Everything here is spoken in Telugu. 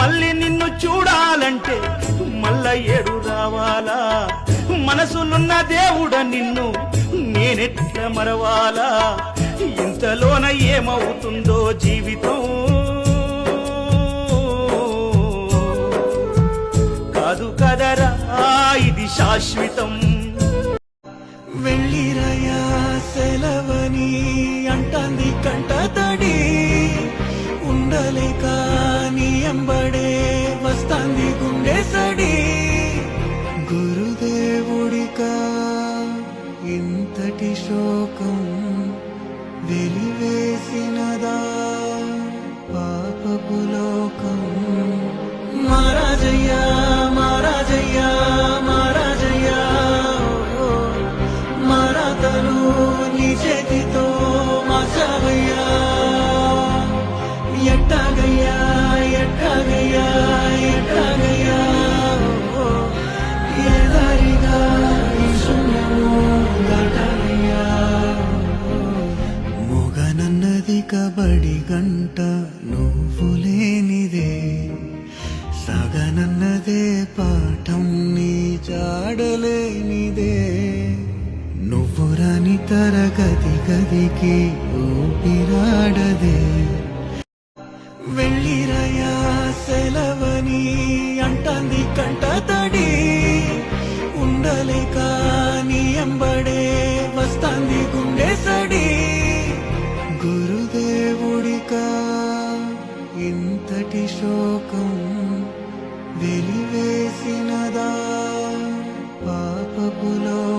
మళ్ళీ నిన్ను చూడాలంటే మళ్ళా ఏడు రావాలా? మనసులున్న దేవుడ నిన్ను నేనెట్లా మరవాలా? ఇంతలోన ఏమవుతుందో జీవితం కాదు కదరా ఇది శాశ్వతం. వెళ్ళిరయా సెలవని అంటాంది కంట తడి, ఉండలేక నీ ఎంబడే వస్తాంది గుండె సడి. గురుదేవుడికా ఇంతటి శోకం వెలివేసినదా పాపపు లోకం. మహారాజయ్యా మహారాజయ్యా మహారాజయ్యా, మరాతను నీ చేతితో మార్చావయ్యా. ఎట్టాగయ్యా ఎట్టాగయ్యా ఎట్టాగయ్యా, ఏ దారిగా ఈ శూన్యము దాటాలయ్యా. మొగనన్నది కబడి గంట నువ్వు లేనిదే, సగనన్నదే పాఠం నీ జాడలేనిదే. నువ్వు రాని తరగతి గదికి ఊపిరాడదే. వెళ్ళిరయా సెలవని అంటాంది కంట తడి, ఉండలేక నీ ఎంబడే వస్తాంది గుండె సడి. గురుదేవుడికా ఇంతటి శోకం వెలివేసినదా పాపపు లోకం.